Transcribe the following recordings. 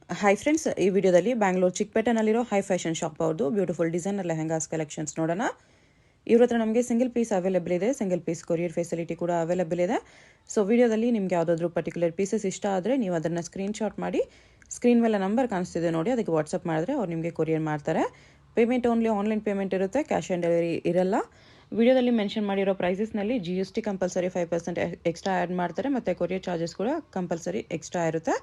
Hi friends, ಈ ವಿಡಿಯೋದಲ್ಲಿ Bangalore ಚಿಕ್ಕಪೇಟೆನಲ್ಲಿರೋ high fashion shop ಅವ್ರದ್ದು ಬ್ಯೂಟಿಫುಲ್ ಡಿಸೈನರ್ ಲೆಹೆಂಗಾಸ್ ಕಲೆಕ್ಷನ್ಸ್ ನೋಡೋಣ. ಇವ್ರ ಹತ್ರ ನಮಗೆ ಸಿಂಗಲ್ ಪೀಸ್ ಅವೈಲೇಬಲ್ ಇದೆ, ಸಿಂಗಲ್ ಪೀಸ್ ಕೊರಿಯರ್ ಫೆಸಿಲಿಟಿ ಕೂಡ ಅವೈಲೇಬಲ್ ಇದೆ. ಸೊ ವಿಡಿಯೋದಲ್ಲಿ ನಿಮಗೆ ಯಾವುದಾದ್ರೂ ಪರ್ಟಿಕ್ಯುಲರ್ ಪೀಸಸ್ ಇಷ್ಟ ಆದರೆ ನೀವು ಅದನ್ನು ಸ್ಕ್ರೀನ್ಶಾಟ್ ಮಾಡಿ ಸ್ಕ್ರೀನ್ ಮೇಲೆ ನಂಬರ್ ಕಾಣಿಸ್ತಿದೆ ನೋಡಿ, ಅದಕ್ಕೆ ವಾಟ್ಸಪ್ ಮಾಡಿದ್ರೆ ಅವ್ರು ನಿಮಗೆ ಕೊರಿಯರ್ ಮಾಡ್ತಾರೆ. ಪೇಮೆಂಟ್ ಓನ್ಲಿ ಆನ್ಲೈನ್ ಪೇಮೆಂಟ್ ಇರುತ್ತೆ, ಕ್ಯಾಶ್ ಆನ್ ಡೆಲಿವರಿ ಇರಲ್ಲ. ವಿಡಿಯೋದಲ್ಲಿ ಮೆನ್ಷನ್ ಮಾಡಿರೋ ಪ್ರೈಸಸ್ನಲ್ಲಿ GST ಕಂಪಲ್ಸರಿ 5% ಎಕ್ಸ್ಟ್ರಾ ಆ್ಯಡ್ ಮಾಡ್ತಾರೆ ಮತ್ತು ಕೊರಿಯರ್ ಚಾರ್ಜಸ್ ಕೂಡ ಕಂಪಲ್ಸರಿ ಎಕ್ಸ್ಟ್ರಾ ಇರುತ್ತೆ.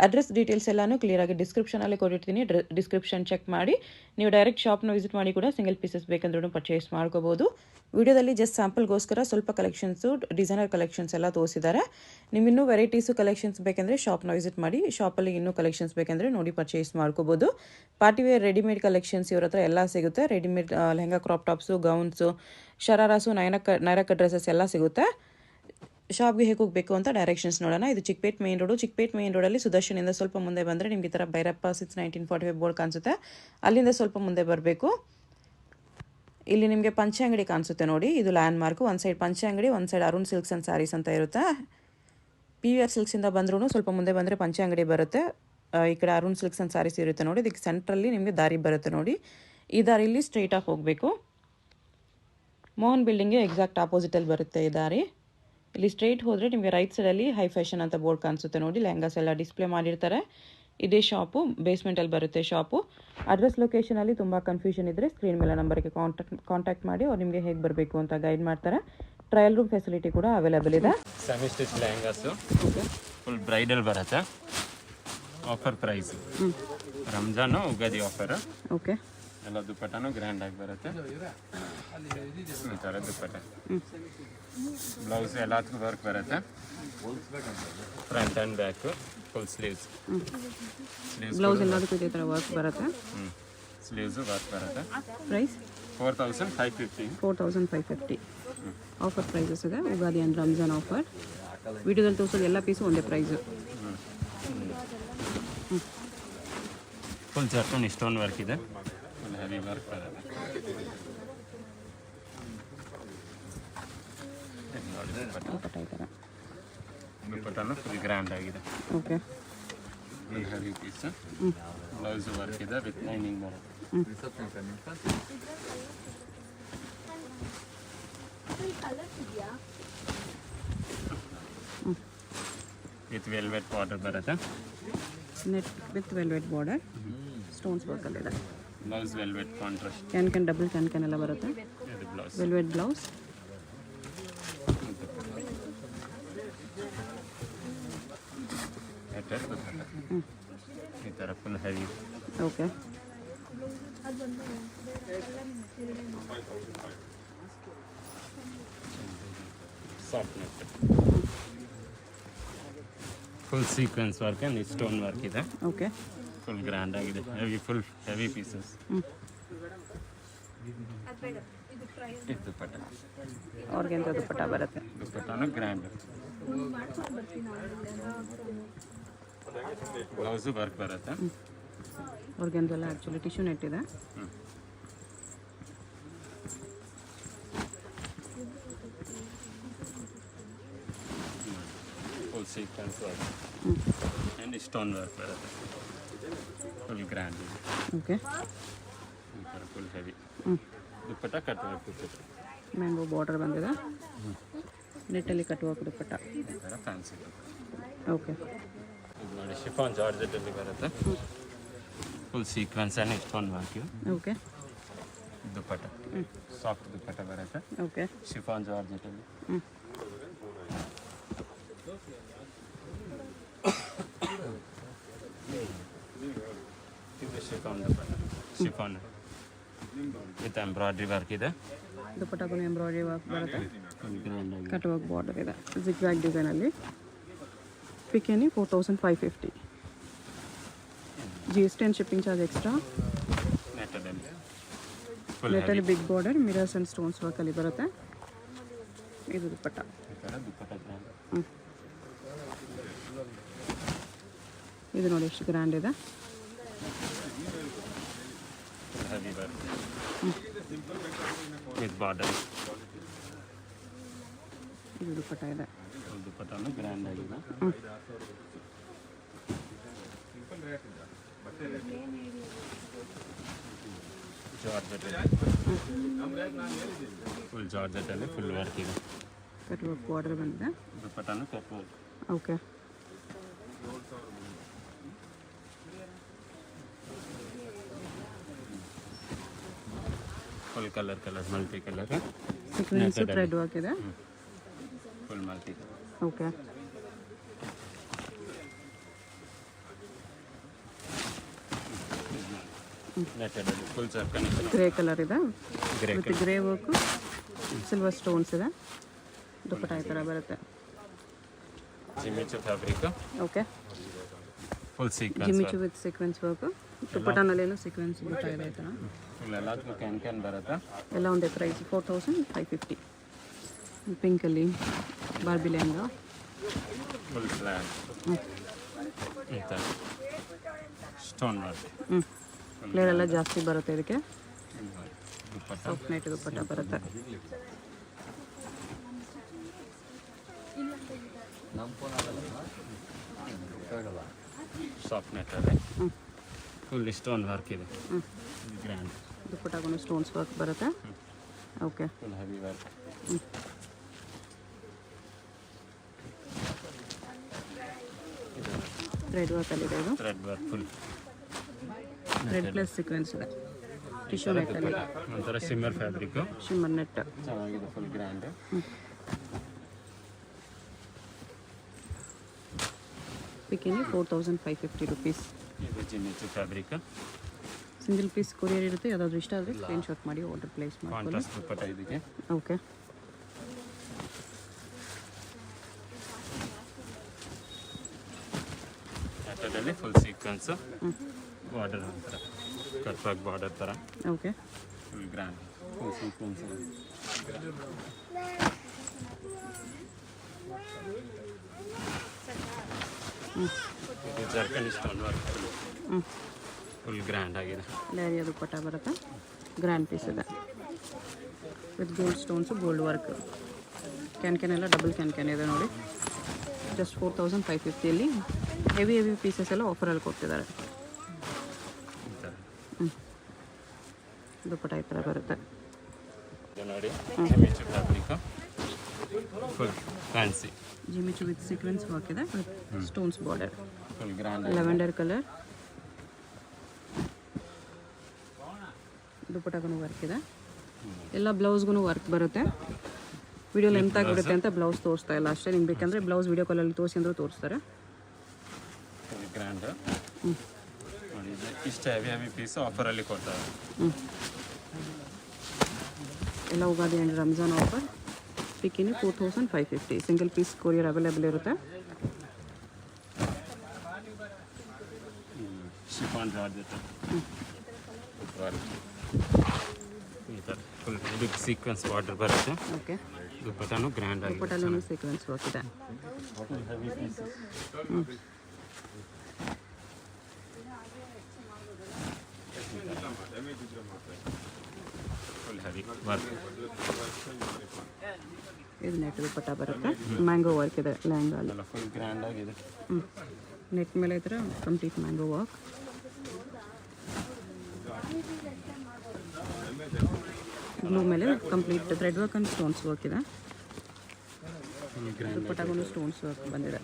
ಅಡ್ರೆಸ್ ಡೀಟೇಲ್ಸ್ ಎಲ್ಲನೂ ಕ್ಲಿಯರಾಗಿ ಡಿಸ್ಕ್ರಿಪ್ಷನಲ್ಲಿ ಕೊಟ್ಟಿರ್ತೀನಿ, ಡಿಸ್ಕ್ರಿಪ್ಷನ್ ಚೆಕ್ ಮಾಡಿ. ನೀವು ಡೈರೆಕ್ಟ್ ಶಾಪ್ನ ವಿಸಿಟ್ ಮಾಡಿ ಕೂಡ ಸಿಂಗಲ್ ಪೀಸಸ್ ಬೇಕಂದ್ರೂ ಪರ್ಚೇಸ್ ಮಾಡ್ಕೋಬೋದು. ವಿಡಿಯೋದಲ್ಲಿ ಜಸ್ಟ್ ಸ್ಯಾಂಪಲ್ಗೋಸ್ಕರ ಸ್ವಲ್ಪ ಕಲೆಕ್ಷನ್ಸು, ಡಿಸೈನರ್ ಕಲೆಕ್ಷನ್ಸ್ ಎಲ್ಲ ತೋರಿಸಿದ್ದಾರೆ. ನೀವು ಇನ್ನೂ ವೆರೈಟೀಸು ಕಲೆಕ್ಷನ್ಸ್ ಬೇಕಂದರೆ ಶಾಪ್ನ ವಿಸಿಟ್ ಮಾಡಿ, ಶಾಪಲ್ಲಿ ಇನ್ನೂ ಕಲೆಕ್ಷನ್ಸ್ ಬೇಕಂದರೆ ನೋಡಿ ಪರ್ಚೇಸ್ ಮಾಡ್ಕೋಬೋದು. ಪಾರ್ಟಿವೇರ್ ರೆಡಿಮೇಡ್ ಕಲೆಕ್ಷನ್ಸ್ ಇವ್ರ ಹತ್ರ ಎಲ್ಲ ಸಿಗುತ್ತೆ. Readymade lehenga, crop tops, gowns, shararas, ನೈರಕ ಡ್ರೆಸ್ಸಸ್ ಎಲ್ಲ ಸಿಗುತ್ತೆ. ಶಾಪ್ಗೆ ಹೇಗೆ ಹೋಗಬೇಕು ಅಂತ ಡೈರೆಕ್ಷನ್ಸ್ ನೋಡೋಣ. ಇದು Chickpet main road. Chickpet main ರೋಡಲ್ಲಿ ಸುದರ್ಶನಿಂದ ಸ್ವಲ್ಪ ಮುಂದೆ ಬಂದರೆ ನಿಮಗೆ ಈ ಥರ ಭೈರಪ್ಪ 1945 ಬೋರ್ಡ್ ಕಾಣಿಸುತ್ತೆ, ಅಲ್ಲಿಂದ ಸ್ವಲ್ಪ ಮುಂದೆ ಬರಬೇಕು. ಇಲ್ಲಿ ನಿಮಗೆ ಪಂಚೆ ಅಂಗಡಿ ಕಾಣಿಸುತ್ತೆ ನೋಡಿ, ಇದು ಲ್ಯಾಂಡ್ ಮಾರ್ಕು. ಒಂದು ಸೈಡ್ ಪಂಚೆ ಅಂಗಡಿ, ಒಂದು side Arun silks and sarees ಅಂತ ಇರುತ್ತೆ. PVR ಸಿಲ್ಕ್ಸಿಂದ ಬಂದ್ರೂ ಸ್ವಲ್ಪ ಮುಂದೆ ಬಂದರೆ ಪಂಚೆ ಅಂಗಡಿ ಬರುತ್ತೆ. ಈ ಕಡೆ ಅರುಣ್ ಸಿಲ್ಕ್ಸ್ ಆ್ಯಂಡ್ ಸ್ಯಾರೀಸ್ ಇರುತ್ತೆ ನೋಡಿ. ಇದಕ್ಕೆ ಸೆಂಟ್ರಲ್ಲಿ ನಿಮಗೆ ದಾರಿ ಬರುತ್ತೆ ನೋಡಿ, ಈ ದಾರಿಯಲ್ಲಿ ಸ್ಟ್ರೈಟಾಗಿ ಹೋಗಬೇಕು. ಮೋಹನ್ ಬಿಲ್ಡಿಂಗ್ಗೆ ಎಕ್ಸಾಕ್ಟ್ ಆಪೋಸಿಟಲ್ಲಿ ಬರುತ್ತೆ ಈ ದಾರಿ. ಇಲ್ಲಿ ಸ್ಟ್ರೈಟ್ ಹೋದರೆ ನಿಮಗೆ ರೈಟ್ ಸೈಡಲ್ಲಿ ಹೈ ಫ್ಯಾಷನ್ ಅಂತ ಬೋರ್ಡ್ ಕಾಣಿಸುತ್ತೆ ನೋಡಿ, ಲೆಹಂಗಾಸ್ ಎಲ್ಲ ಡಿಸ್ಪ್ಲೇ ಮಾಡಿರ್ತಾರೆ. ಇದೇ ಶಾಪು, ಬೇಸ್ಮೆಂಟಲ್ಲಿ ಬರುತ್ತೆ ಶಾಪು. ಅಡ್ರೆಸ್ ಲೊಕೇಶನಲ್ಲಿ ತುಂಬ ಕನ್ಫ್ಯೂಷನ್ ಇದ್ದರೆ ಸ್ಕ್ರೀನ್ ಮೇಲೆ ನಂಬರ್ಗೆ ಕಾಂಟ್ಯಾಕ್ಟ್ ಮಾಡಿ ಅವ್ರು ನಿಮಗೆ ಹೇಗೆ ಬರಬೇಕು ಅಂತ ಗೈಡ್ ಮಾಡ್ತಾರೆ. ಟ್ರಯಲ್ ರೂಮ್ ಫೆಸಿಲಿಟಿ ಕೂಡ ಅವೈಲೇಬಲ್ ಇದೆ. Semi stitch lehengas full bridal ಬರುತ್ತೆ. Offer price Ramzan Ugadi offer. Okay, ಎಲ್ಲ ದುಪ್ಪಟ್ಟನೂ ಗ್ರ್ಯಾಂಡ್ ಆಗಿ ಬರುತ್ತೆ. ಈ ಥರ ದುಪ್ಪಟ್ಟ, ಬ್ಲೌಸ್ ಎಲ್ಲದಕ್ಕೂ ವರ್ಕ್ ಬರುತ್ತೆ. Front and back full sleeves blouse ಎಲ್ಲದಕ್ಕೂ ಇದೇ ಥರ ವರ್ಕ್ ಬರುತ್ತೆ. ಸ್ಲೀವ್ಸು ವರ್ಕ್ ಬರುತ್ತೆ. ಪ್ರೈಸ್ 4550. 4550 ಆಫರ್ ಪ್ರೈಸಸ್ ಇದೆ. Ugadi and Ramzan offer. ವಿಡಿಯೋದಲ್ಲಿ ತೋರಿಸೋದು ಎಲ್ಲ ಪೀಸು ಒಂದೇ price. Full zircon stone work ಇದೆ, ಫುಲ್ ಹೆವಿ ವರ್ಕ್ ಬರುತ್ತೆ. ದುಪ್ಪಟ್ಟನು ಫುಲ್ ಗ್ರ್ಯಾಂಡ್ ಆಗಿದೆ. Okay, full heavy piece. Blouse work ಇದೆ ವಿತ್ ಲೈನಿಂಗ್ ಬರುತ್ತೆ. ವಿತ್ ವೆಲ್ವೆಟ್ ಬಾರ್ಡರ್ ಬರುತ್ತೆ. Net with velvet border, stones ವರ್ಕಲ್ಲಿದೆ. Blouse velvet contrast, can double can ಎಲ್ಲ ಬರುತ್ತೆ. ಇದು ಬ್ಲೌಸ್ ವೆಲ್ವೆಟ್ ಬ್ಲೌಸ್. ಈ ಥರ full heavy. Okay, soft net, full sequins work and stone work ಇದೆ. ಓಕೆ, ಫುಲ್ ಗ್ರ್ಯಾಂಡ್ ಆಗಿದೆ. Full heavy pieces. ಇದು ದುಪ್ಪಟ್ಟ, ಅವ್ರಿಗೆಂತ ದುಪ್ಪಟ್ಟ ಬರುತ್ತೆ. ದುಪ್ಪಟ್ಟನು ಗ್ರ್ಯಾಂಡ್. ಬ್ಲೌಸು ವರ್ಕ್ ಬರುತ್ತೆ. ಅವ್ರಿಗೆಂದೆಲ್ಲ ಆ್ಯಕ್ಚುಲಿ ಟಿಶ್ಯೂ ನೆಟ್ ಇದೆ. Full sequins work and stone work ಬರುತ್ತೆ. Full grand ಇದೆ. Okay, ಈ ಥರ ಫುಲ್ ಹೆವಿ ದುಪ್ಪಟ್ಟ. ಕಟ್ ವರ್ಕ್ ದುಪ್ಪಟ್ಟ, ಮ್ಯಾಂಗೋ ಬಾರ್ಡರ್ ಬಂದಿದೆ. ನೆಟ್ಟಲ್ಲಿ ಕಟ್ಟುವ ದುಪ್ಪಟ್ಟ. ಈ ಥರ ಫ್ಯಾನ್ಸಿ ದುಪ್ಪಟ್ಟ. ಓಕೆ, ಇದು ನೋಡಿ ಶಿಫಾನ್ ಜಾರ್ಜೆಟಲ್ಲಿ ಬರುತ್ತೆ. Full sequins and stone work. Okay, dupatta soft dupatta ಬರುತ್ತೆ. ಓಕೆ, ಶಿಫಾನ್ ಜಾರ್ಜೆಟಲ್ಲಿ. ಇದು chiffon dupatta, chiffon with embroidery work ಇದೆ. ದುಪ್ಪಟ್ಟಗೂ ಎಂಬ್ರಾಯ್ಡ್ರಿ ವರ್ಕ್ ಬರುತ್ತೆ. ಫುಲ್ ಗ್ರ್ಯಾಂಡ್ ಆಗಿ ಕಟ್ ವರ್ಕ್ ಬಾರ್ಡರ್ ಇದೆ. ಜಿಗ್ಜ್ಯಾಗ್ ಡಿಸೈನಲ್ಲಿ. ಪಿಕೆನಿ 4550. GST and shipping charge extra. ನೆಟ್ಟಲ್ಲಿ ಫುಲ್ ನೆಟ್ಟಲ್ಲಿ big border, mirrors and stones ವರ್ಕಲ್ಲಿ ಬರುತ್ತೆ. ಇದು ದುಪ್ಪಟ್ಟ. ಈ ಥರ ದುಪ್ಪಟ್ಟ ಗ್ರ್ಯಾಂಡ್. ಇದು ನೋಡಿ ಎಷ್ಟು ಗ್ರ್ಯಾಂಡ್ ಇದೆ. Full heavy work with border. ಇದು ದುಪ್ಪಟ್ಟ ಇದೆ. ದುಪ್ಪಟ್ಟನು ಗ್ರ್ಯಾಂಡ್ ಆಗಿದೆ. ಜಾರ್ಜೆಟ್ ಫುಲ್ ಜಾರ್ಜೆಟಲ್ಲಿ ಫುಲ್ ವರ್ಕ್ ಇದೆ. ಕಟ್ ವರ್ಕ್ ಬಾರ್ಡರ್ ಬಂದಿದೆ. ದುಪ್ಪಟ್ಟನು cut work. Okay. Full colour multi colour sequins thread work ಇದೆ. Full multi. Okay. Netted full circle grey colour ಇದೆ grey with grey work silver stones ಇದೆ. ದುಪ್ಪಟ್ಟ ಈ ಥರ ಬರುತ್ತೆ. Jimmy Choo fabric. Okay. Full sequins Jimmy Choo with sequins work. ದುಪ್ಪಟ್ಟನಲ್ಲೇನು sequins dupatta ಇದೆ ಈ ಥರ. ಫುಲ್ ಎಲ್ಲದಕ್ಕೂ ಕ್ಯಾನ್ ಬರುತ್ತೆ. ಎಲ್ಲ ಒಂದೇ ಪ್ರೈಸ್ 4550. ಪಿಂಕಲ್ಲಿ ಬಾರ್ಬಿ ಲೆಹಂಗಾ. ಫುಲ್ ಫ್ಲಾಟ್ ಈ ಥರ ಸ್ಟೋನ್ ವರ್ಕ್. ಫ್ಲೇರ್ ಎಲ್ಲ ಜಾಸ್ತಿ ಬರುತ್ತೆ ಇದಕ್ಕೆ. ದುಪ್ಪಟ್ಟ ಸಾಫ್ಟ್ ನೈಟ್ ದುಪ್ಪಟ್ಟ ಬರುತ್ತೆ. ಸಾಫ್ಟ್ ನೆಟ್ಟಲ್ಲಿ ಫುಲ್ ಸ್ಟೋನ್ ವರ್ಕ್ ಇದೆ. ಗ್ರ್ಯಾಂಡ್ ದುಪ್ಪಟ್ಟಗೂ ಸ್ಟೋನ್ಸ್ ವರ್ಕ್ ಬರುತ್ತೆ. Okay. Full heavy work. Thread ವರ್ಕಲ್ಲಿದೆ ಇದು. Thread work full thread plus sequins ಇದೆ. ಟಿಶ್ಯೂ ನೆಟ್ಟಲ್ಲಿ ಒಂಥರ ಸಿಮ್ಮರ್ ಫ್ಯಾಬ್ರಿಕ್ಕು. ಶಿಮ್ಮರ್ ನೆಟ್ ಚೆನ್ನಾಗಿದೆ ಫುಲ್ ಗ್ರ್ಯಾಂಡ್. ಪಿಕಿನಿ 4550 ರುಪೀಸ್. ಇದು Jimmy Choo fabric. Single piece courier ಇರುತ್ತೆ. ಯಾವುದಾದ್ರೂ ಇಷ್ಟ ಆದರೆ ಸ್ಕ್ರೀನ್ಶಾಟ್ ಮಾಡಿ ಆರ್ಡರ್ ಪ್ಲೇಸ್ ಮಾಡ್ಕೊಳ್ಳಿ. ಕಾಂಟ್ರಾಸ್ಟ್ ದುಪ್ಪಟ್ಟ ಇದಕ್ಕೆ. ಓಕೆ. ನೆಟ್ಟಲ್ಲಿ ಫುಲ್ ಸೀಕ್ವೆನ್ಸ್ ಬಾರ್ಡರ್ ಒಂಥರ ಕಟ್ ವರ್ಕ್ ಬಾರ್ಡರ್ ಥರ okay. Full grand full sequence. ಇದು ಜರ್ಕನ್ ಸ್ಟೋನ್ ವರ್ಕ್ ಫುಲ್ ಗ್ರ್ಯಾಂಡ್ ಆಗಿದೆ. ಲೇರಿಯ ದುಪ್ಪಟ್ಟ ಬರುತ್ತೆ. ಗ್ರ್ಯಾಂಡ್ ಪೀಸ್ ಇದೆ with gold stones gold work. Can ಎಲ್ಲ ಡಬಲ್ ಕ್ಯಾನ್ ಇದೆ ನೋಡಿ. ಜಸ್ಟ್ 4550ಯಲ್ಲಿ ಹೆವಿ ಪೀಸಸ್ ಎಲ್ಲ ಆಫರಲ್ಲಿ ಕೊಡ್ತಿದ್ದಾರೆ. ದುಪ್ಪಟ್ಟ ಈ ಥರ ಬರುತ್ತೆ. ಇದು ನೋಡಿ ಜಿಮಿಚು fabric full fancy. Jimmy Choo with sequins work ಇದೆ with stones border. Full grand. Lavender colour. ದುಪ್ಪಟ್ಟಗೂ ವರ್ಕ್ ಇದೆ. ಎಲ್ಲ ಬ್ಲೌಸ್ಗೂ ವರ್ಕ್ ಬರುತ್ತೆ. ವಿಡಿಯೋ ಲೆಂತ್ ಆಗಿಬಿಡುತ್ತೆ ಅಂತ ಬ್ಲೌಸ್ ತೋರಿಸ್ತಾ ಇಲ್ಲ ಅಷ್ಟೇ. ನಿಮ್ಗೆ ಬೇಕಂದರೆ ಬ್ಲೌಸ್ ವಿಡಿಯೋ ಕಾಲಲ್ಲಿ ತೋರಿಸಿ ಅಂದರೂ ತೋರಿಸ್ತಾರೆ. Full grand. ನೋಡಿ ಇಷ್ಟು ಹೆವಿ ಪೀಸ್ ಆಫರಲ್ಲಿ ಕೊಡ್ತಾರೆ. ಎಲ್ಲ ಉಗಾದಿ ಆ್ಯಂಡ್ ರಂಜಾನ್ ಆಫರ್. ಪಿಕಿನಿ 4550. ಸಿಂಗಲ್ ಪೀಸ್ ಕೊರಿಯರ್ ಅವೈಲೇಬಲ್ ಇರುತ್ತೆ. ಶಿಫಾನ್ ಜಾರ್ಜೆಟ್ ವರ್ಕ್ ಈ ಥರ ಫುಲ್ ಬಿಗ್ ಸೀಕ್ವೆನ್ಸ್ ಬಾರ್ಡರ್ ಬರುತ್ತೆ. ಓಕೆ. ದುಪ್ಪಟ್ಟನು ಗ್ರ್ಯಾಂಡ್ ಆಗಿದೆ. ದುಪ್ಪಟ್ಟಲ್ಲೂ ಸೀಕ್ವೆನ್ಸ್ ವರ್ಕ್ ಇದೆ. Full heavy pieces. Full heavy work. ಇದು ನೆಟ್ ದುಪ್ಪಟ್ಟ ಬರುತ್ತೆ. ಮ್ಯಾಂಗೋ ವರ್ಕ್ ಇದೆ ಲೆಹಂಗಾ ಅಲ್ಲಿ. ಎಲ್ಲ ಫುಲ್ ಗ್ರ್ಯಾಂಡ್ ಆಗಿದೆ. ನೆಟ್ ಮೇಲೆ ಈ ಥರ ಕಂಪ್ಲೀಟ್ ಮ್ಯಾಂಗೋ ವರ್ಕ್. ಬ್ಲೂ ಮೇಲೆ complete thread work and stones work ಇದೆ. Full grand. ದುಪ್ಪಟ್ಟಗೂ ಸ್ಟೋನ್ಸ್ ವರ್ಕ್ ಬಂದಿದೆ.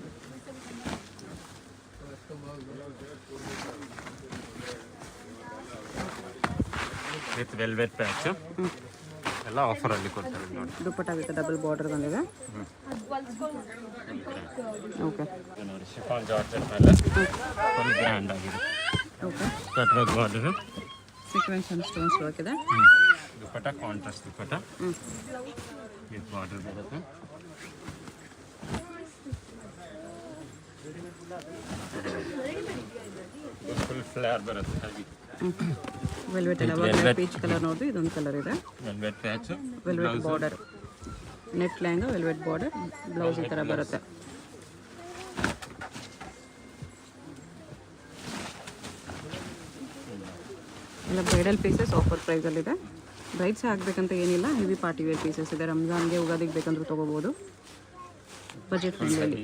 ವಿತ್ ವೆಲ್ವೆಟ್ ಪ್ಯಾಚ್ ಎಲ್ಲ ಆಫರಲ್ಲಿ ಕೊಡ್ತಾರೆ ನೋಡಿ. ದುಪ್ಪಟ್ಟ ವಿತ್ ಡಬಲ್ ಬಾರ್ಡರ್ ಬಂದಿದೆ. ಓಕೆ. ನೋಡಿ ಶಿಫಾನ್ ಜಾರ್ಜೆಟ್ ಮೇಲೆ ಫುಲ್ ಗ್ರ್ಯಾಂಡ್ ಆಗಿದೆ. Okay. Cut work border. Sequins and stones work ಇದೆ. Dupatta contrast dupatta with border ಬರುತ್ತೆ. ಫುಲ್ ಫ್ಲೇರ್ ಬರುತ್ತೆ ಹಾಗೆ. ವೆಲ್ವೆಟ್ ಎಲ್ಲ ಪೀಚ್ ಕಲರ್ ನೋಡಿದ್ರೆ ಇದೊಂದು ಕಲರ್ ಇದೆ. Velvet patch. Velvet border. Net lehenga velvet border. Blouse ಈ ಥರ ಬರುತ್ತೆ. ಎಲ್ಲ ಬ್ರೈಡಲ್ ಪೀಸಸ್ ಆಫರ್ ಪ್ರೈಸಲ್ಲಿದೆ. ಬ್ರೈಡ್ಸ್ ಹಾಕಬೇಕಂತ ಏನಿಲ್ಲ. ಹೆವಿ ಪಾರ್ಟಿ ವೇರ್ ಪೀಸಸ್ ಇದೆ. ರಂಜಾನ್ಗೆ ಉಗಾದಿಗೆ ಬೇಕಂದ್ರೂ ತೊಗೋಬೋದು. Budget friendly.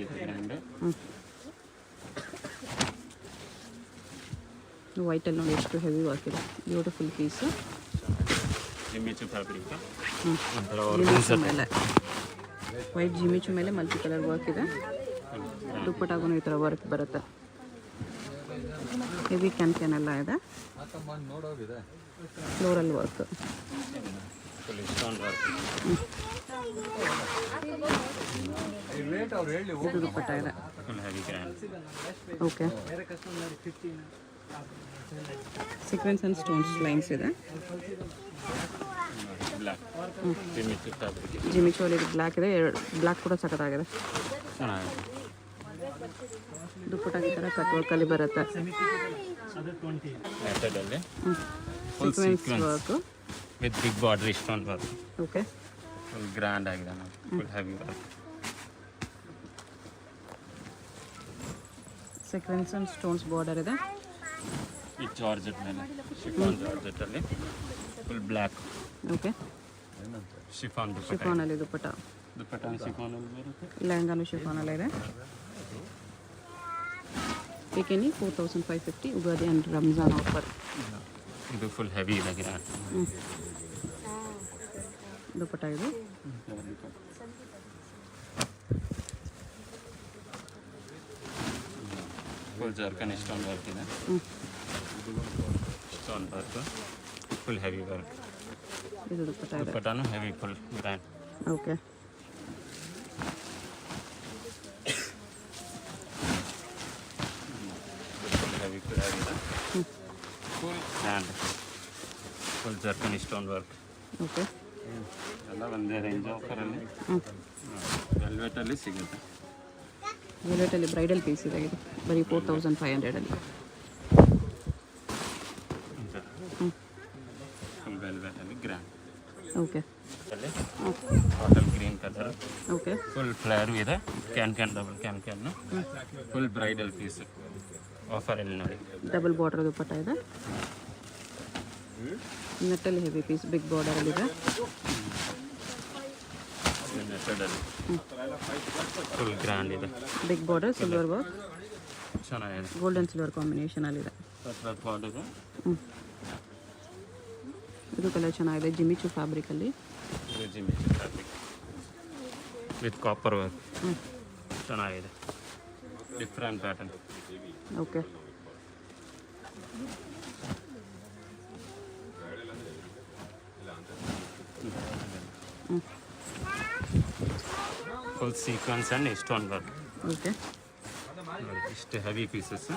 ವೈಟಲ್ಲಿ ನೋಡಿ ಎಷ್ಟು ಹೆವಿ ವರ್ಕ್ ಇದೆ, ಬ್ಯೂಟಿಫುಲ್ ಪೀಸು. ಜಿಮ್ಮಿಚು ಫ್ಯಾಬ್ರಿಕ್ ಜಿಮಿಚು ಮೇಲೆ ವೈಟ್ ಜಿಮಿಚು ಮೇಲೆ ಮಲ್ಟಿ ಕಲರ್ ವರ್ಕ್ ಇದೆ. ದುಪ್ಪಟ್ಟಾಗೂ ಈ ಥರ ವರ್ಕ್ ಬರುತ್ತೆ. ಹೆವಿ ಕ್ಯಾನ್ ಎಲ್ಲ ಇದೆ. Floral work. Full stone work. ಇದು ದುಪ್ಪಟ್ಟ ಇದೆ. Full heavy grand. Okay. Sequins and stones lines ಇದೆ. Black Jimmy Choo fabric. ಜಿಮಿಚುವಲ್ಲಿ ಇದು ಬ್ಲ್ಯಾಕ್ ಇದೆ, ಬ್ಲ್ಯಾಕ್ ಕೂಡ ಸಖತ್ತಾಗಿದೆ. ಚೆನ್ನಾಗಿದೆ. ದುಪ್ಪಟ್ಟಾಗಿ ಈ ಥರ ಕಟ್ ವರ್ಕಲ್ಲಿ ಬರುತ್ತೆ. ಮೆಥಡಲ್ಲಿ full sequins work with big border stone work. Okay. Full grand ಆಗಿದೆ ನೋಡಿ, full heavy work. Sequins and stones border ಇದೆ. ಈ ಜಾರ್ಜೆಟ್ ಮೇಲೆ ಶಿಫಾನ್ ಜಾರ್ಜೆಟಲ್ಲಿ full black. Okay. Chiffon dupatta. ಶಿಫಾನಲ್ಲಿ ದುಪ್ಪಟ್ಟ. ದುಪ್ಪಟ್ಟ ಶಿಫಾನಲ್ಲಿ ಬರುತ್ತೆ. ಲೆಹಂಗಾನು ಶಿಫಾನಲ್ಲೇ ಇದೆ. ಏಕೆನಿ 4550 ಉಗಾದಿ ಆ್ಯಂಡ್ ರಂಜಾನ್ ಆಫರ್. ಇದು ಫುಲ್ ಹೆವಿ ಇದೆ ಗ್ರ್ಯಾಂಡ್. ದುಪ್ಪಟ್ಟ ಇದು. ಫುಲ್ ಜರ್ಕನ್ ಸ್ಟೋನ್ ವರ್ಕ್ ಇದೆ. Stone work full heavy work. ಇದು ದುಪ್ಪಟ್ಟ ಇದೆ. ದುಪ್ಪಟ್ಟನು heavy full grand. Okay. Full heavy ಇದೆ. Full grand. Full zircon stone work. Okay. ಎಲ್ಲ ಒಂದೇ ರೇಂಜ್ ಆಫರಲ್ಲಿ ವೆಲ್ವೆಟಲ್ಲಿ ಸಿಗುತ್ತೆ. ವೆಲ್ವೆಟಲ್ಲಿ ಬ್ರೈಡಲ್ ಪೀಸ್ ಇದೆ. ಇದು ಬರೀ 4500ಅಲ್ಲಿ. ಫುಲ್ ವೆಲ್ವೆಟಲ್ಲಿ grand. Okay. Bottle green colour. Okay. Full flare ಇದೆ. Can double can full bridal piece ಆಫರಲ್ಲಿ ನೋಡಿ. ಡಬಲ್ ಬಾರ್ಡರ್ ದುಪ್ಪಟ್ಟ ಇದೆ. ನೆಟ್ಟಲ್ಲಿ ಹೆವಿ ಪೀಸ್ ಬಿಗ್ ಬಾರ್ಡರಲ್ಲಿದೆ. ಮೆಥಡಲ್ಲಿ ಫುಲ್ ಗ್ರ್ಯಾಂಡ್ ಇದೆ. Big border silver work. ಚೆನ್ನಾಗಿದೆ. ಗೋಲ್ಡನ್ ಸಿಲ್ವರ್ ಕಾಂಬಿನೇಷನಲ್ಲಿದೆ. ಬಾರ್ಡರು. ಇದು ಕಲರ್ ಚೆನ್ನಾಗಿದೆ. ಜಿಮಿಚು ಫ್ಯಾಬ್ರಿಕಲ್ಲಿ Jimmy Choo fabric with copper work. ಚೆನ್ನಾಗಿದೆ. Different pattern. Okay. Full sequins and stone work. Okay. ನೋಡಿ ಇಷ್ಟು ಹೆವಿ ಪೀಸಸ್.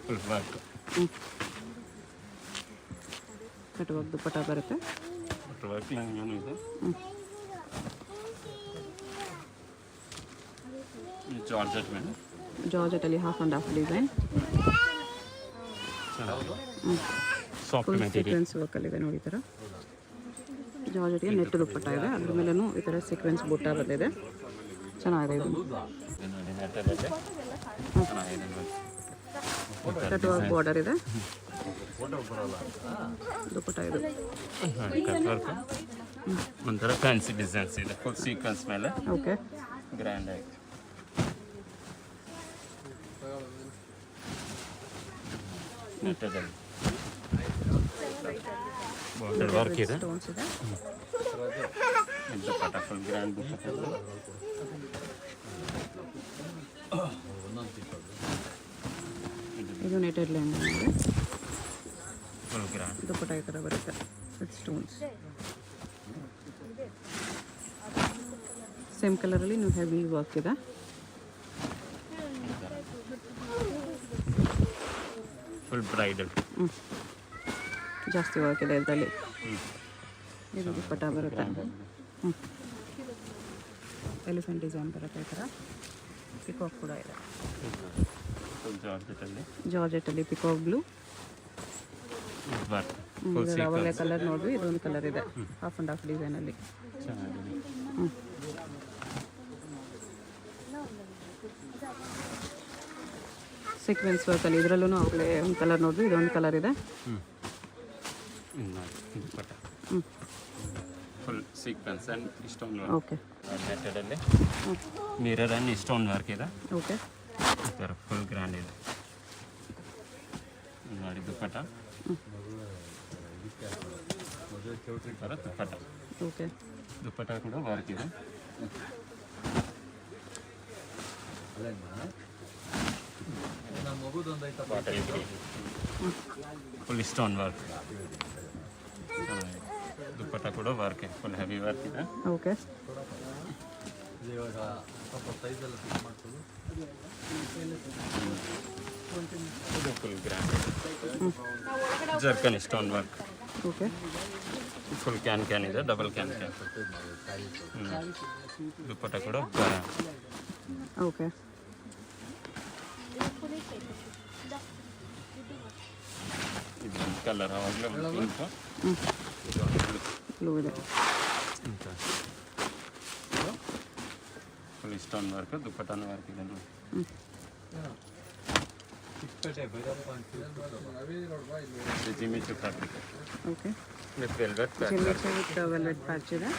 Full work. ಕಟ್ಟುವಾಗ ದುಪ್ಪಟ್ಟ ಬರುತ್ತೆ. ವರ್ಕ್ ಏನು ಇದೆ. ಜಾರ್ಜೆಟ್ ಮೇಲೆ ಜಾರ್ಜೆಟಲ್ಲಿ half and half design. Soft full material. Sequins ವರ್ಕಲ್ಲಿದೆ ನೋಡಿ. ಈ ಥರ ಜಾರ್ಜೆಟ್ಗೆ ನೆಟ್ಟು ದುಪ್ಪಟ್ಟ ಇದೆ. ಅದ್ರ ಮೇಲೂ ಈ ಥರ ಸೀಕ್ವೆನ್ಸ್ ಬುಟ್ಟ ಬಂದಿದೆ. ಚೆನ್ನಾಗಿದೆ ಇದು. ನೋಡಿ ನೆಟ್ಟಲ್ಲಿ ಚೆನ್ನಾಗಿದೆ ನೋಡಿ. ಕಟ್ಟುವಾಗ ಬಾರ್ಡರ್ ಇದೆ. ದುಪ್ಪಟ್ಟ ಇದು. ಕಟ್ ವರ್ಕ್ ಒಂಥರ ಫ್ಯಾನ್ಸಿ ಡಿಸೈನ್ಸ್ ಇದೆ. ಫುಲ್ ಸೀಕ್ವೆನ್ಸ್ ಮೇಲೆ ಓಕೆ. ಗ್ರ್ಯಾಂಡ್ ಆಗಿ ನೆಟ್ಟದಲ್ಲಿ ಬಾರ್ಡರ್ ವರ್ಕ್ ಇದೆ. ಸ್ಟೋನ್ಸ್ ಇದೆ. Dupatta full grand dupatta. ಇದು ನೆಟೆಡ್ ಲೆಹಂಗಾ ಇದೆ. Full grand. ದುಪ್ಪಟ್ಟ ಈ ಥರ ಬರುತ್ತೆ ವಿತ್ ಸ್ಟೋನ್ಸ್. ಸೇಮ್ ಕಲರಲ್ಲಿ ನೀವು ಹೆವಿ ವರ್ಕ್ ಇದೆ. Full bridal. ಜಾಸ್ತಿ ವರ್ಕ್ ಇದೆ ಇದರಲ್ಲಿ. ಇದು ದುಪ್ಪಟ್ಟ ಬರುತ್ತೆ. ಎಲಿಫೆಂಟ್ ಡಿಸೈನ್ ಬರುತ್ತೆ ಈ ಥರ. ಪಿಕಾಕ್ ಕೂಡ ಇದೆ. ಫುಲ್ ಜಾರ್ಜೆಟಲ್ಲಿ. ಜಾರ್ಜೆಟಲ್ಲಿ ಪಿಕಾಕ್ ಬ್ಲೂ. ವರ್ಕ್. ಅವಾಗಲೇ ಕಲರ್ ನೋಡಿದ್ವಿ. ಇದೊಂದು ಕಲರ್ ಇದೆ ಹಾಫ್ ಆ್ಯಂಡ್ ಹಾಫ್ ಡಿಸೈನಲ್ಲಿ. ಚೆನ್ನಾಗಿದೆ. ಸೀಕ್ವೆನ್ಸ್ ವರ್ಕಲ್ಲಿ ಇದರಲ್ಲೂ ಅವಾಗಲೇ ಒಂದು ಕಲರ್ ನೋಡಿದ್ವಿ. ಇದೊಂದು ಕಲರ್ ಇದೆ. Dupatta full sequins and stone work. Okay ನೆಟ್ಟಡಲ್ಲಿ ಮಿರರ್ ಆ್ಯಂಡ್ ಸ್ಟೋನ್ ವರ್ಕ್ ಇದೆ. ಓಕೆ ಈ ಥರ ಫುಲ್ ಗ್ರ್ಯಾಂಡ್ ಇದೆ ನೋಡಿ. ದುಪ್ಪಟ್ಟ ಈ ಥರ ದುಪ್ಪಟ್ಟ. ಓಕೆ ದುಪ್ಪಟ್ಟ ಕೂಡ ವರ್ಕ್ ಇದೆ. Bottle green full stone work. Dupatta ಕೂಡ ವರ್ಕ್ ಫುಲ್ ಹೆವಿ ವರ್ಕ್ ಇದೆ. ಓಕೆ ಇದು full grand zircon stone work. Okay full can ಇದೆ, ಡಬಲ್ ಕ್ಯಾನ್. ದುಪ್ಪಟ್ಟ ಕೂಡ ಓಕೆ ಇದು ಕಲರ್ ಆವಾಗಲೇ ಪಿಂಕು, ಬ್ಲೂ ಇದೆ. ಫುಲ್ ಸ್ಟೋನ್ ವರ್ಕ್, ದುಪ್ಪಟ್ಟನ ವರ್ಕ್ ಇದೆ ನೋಡಿ. ಜಿಮಿಚು fabric okay with velvet patch. With velvet patch ಇದೆ.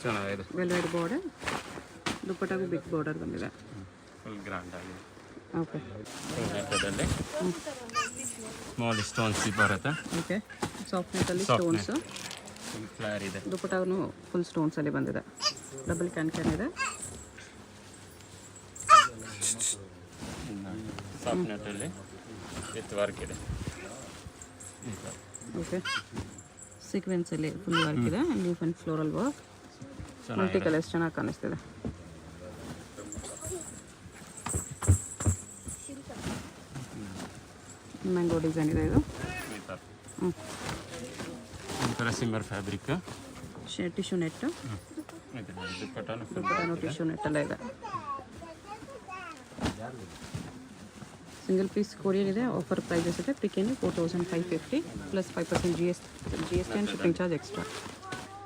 ಚೆನ್ನಾಗಿದೆ. ವೆಲ್ವೆಟ್ ಬಾರ್ಡರ್, ದುಪ್ಪಟ್ಟಾಗೂ ಬಿಗ್ ಬಾರ್ಡರ್ ಬಂದಿದೆ. ಫುಲ್ ಗ್ರ್ಯಾಂಡ್ ಆಗಿದೆ. ಓಕೆ ನೆಟ್ಟದಲ್ಲಿ ಸ್ಮಾಲ್ ಸ್ಟೋನ್ಸ್ ಬರುತ್ತೆ. ಓಕೆ ಸಾಫ್ಟ್ ನೆಟ್ಟಲ್ಲಿ Soft ಸ್ಟೋನ್ಸು. ಫುಲ್ ಫ್ಲೇರ್ ಇದೆ. ದುಪ್ಪಟ್ಟಾಗೂ ಫುಲ್ ಸ್ಟೋನ್ಸಲ್ಲಿ ಬಂದಿದೆ. ಡಬಲ್ ಕ್ಯಾನ್ ಇದೆ. ಸಾಫ್ಟ್ ನೆಟ್ಟಲ್ಲಿ ವಿತ್ ವರ್ಕ್ ಇದೆ. ಓಕೆ ಸೀಕ್ವೆನ್ಸಲ್ಲಿ ಫುಲ್ ವರ್ಕ್ ಇದೆ. Leaf and floral work, multi ಚೆನ್ನಾಗಿದೆ. ಕಲರ್ಸ್ ಚೆನ್ನಾಗಿ ಕಾಣಿಸ್ತಿದೆ. ಮ್ಯಾಂಗೋ ಡಿಸೈನ್ ಇದೆ ಇದು. ಈ ಥರ ಹ್ಞೂ ಈ ಥರ ಸಿಮ್ಮರ್ ಫ್ಯಾಬ್ರಿಕ್. ಟಿಶ್ಯೂ ನೆಟ್ಟು, ಇದು ದುಪ್ಪಟ್ಟನು ಫುಲ್ ದುಪ್ಪಟ್ಟನು ಟಿಶ್ಯೂ ನೆಟ್ಟೆಲ್ಲ ಇದೆ. ಸಿಂಗಲ್ ಪೀಸ್ ಕೊರಿಯರ್ ಇದೆ. ಆಫರ್ ಪ್ರೈಸಸ್ ಇದೆ. ಪ್ರಿಕೇನಿ 4550 plus 5% GST and shipping charge extra.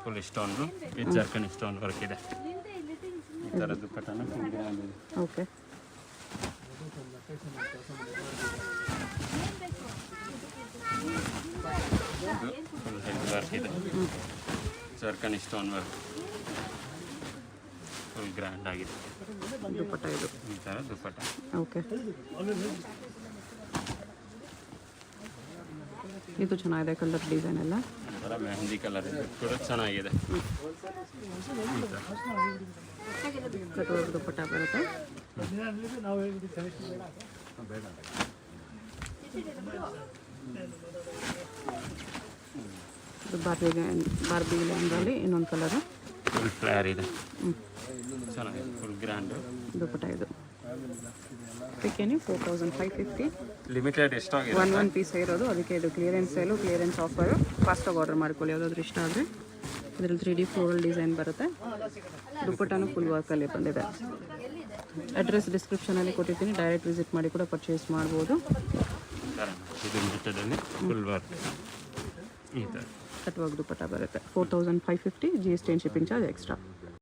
Full stone with ಜರ್ಕನ್ stone work ಇದೆ. ಈ ಥರ ದುಪ್ಪಟ್ಟನು ಫುಲ್ ಗ್ರ್ಯಾಂಡ್ ಇದೆ. ಓಕೆ ಇದು ಫುಲ್ ಹೆವಿ ವರ್ಕ್ ಇದೆ. ಜರ್ಕನ್ ಸ್ಟೋನ್ ವರ್ಕ್ ಫುಲ್ ಗ್ರ್ಯಾಂಡ್ ಆಗಿದೆ. ದುಪ್ಪಟ್ಟ ಇದು. ಈ ಥರ ದುಪ್ಪಟ್ಟ. ಓಕೆ ಇದು ಚೆನ್ನಾಗಿದೆ. ಕಲರ್ ಡಿಸೈನ್ ಎಲ್ಲ ಈ ಥರ ಮೆಹಂದಿ ಕಲರ್ ಇದೆ ಕೂಡ ಚೆನ್ನಾಗಿದೆ. ಈ ಥರ ಕಟೋರ್ ದುಪ್ಪಟ್ಟ ಬರುತ್ತೆ. ಇದು ಬಾರ್ಬಿ ಲ್ಯಾಂಗಲ್ಲಿ ಇನ್ನೊಂದು ಕಲರು. ಫುಲ್ ಫ್ಲೇರ್ ಇದೆ. ಚೆನ್ನಾಗಿದೆ. ಫುಲ್ ಗ್ರ್ಯಾಂಡು ದುಪ್ಪಟ್ಟ ಇದು. ಪ್ರಿಕೇನಿ 4550. ಲಿಮಿಟೆಡ್ ಎಷ್ಟಾಗಿದೆ? ಒನ್ ಪೀಸ್ ಇರೋದು, ಅದಕ್ಕೆ ಇದು ಕ್ಲಿಯರೆನ್ಸ್ ಸೇಲು, ಕ್ಲಿಯರೆನ್ಸ್ ಆಫರು. ಫಾಸ್ಟಾಗಿ ಆರ್ಡರ್ ಮಾಡ್ಕೊಳ್ಳಿ ಯಾವುದಾದ್ರೂ ಇಷ್ಟ ಆದರೆ. ಇದರಲ್ಲಿ 3D ಫ್ಲೋರಲ್ ಡಿಸೈನ್ ಬರುತ್ತೆ. ದುಪ್ಪಟ್ಟನು ಫುಲ್ ವರ್ಕಲ್ಲಿ ಬಂದಿದೆ. ಅಡ್ರೆಸ್ ಡಿಸ್ಕ್ರಿಪ್ಷನಲ್ಲಿ ಕೊಟ್ಟಿರ್ತೀನಿ. ಡೈರೆಕ್ಟ್ ವಿಸಿಟ್ ಮಾಡಿ ಕೂಡ ಪರ್ಚೇಸ್ ಮಾಡ್ಬೋದು. ಇದು ಮೆಟದಲ್ಲಿ ಫುಲ್ ವರ್ಕ್ ಈ ಥರ ಕಟ್ ವರ್ಕ್ ದುಪ್ಪಟ್ಟ ಬರುತ್ತೆ. 4550 GST and shipping charge extra.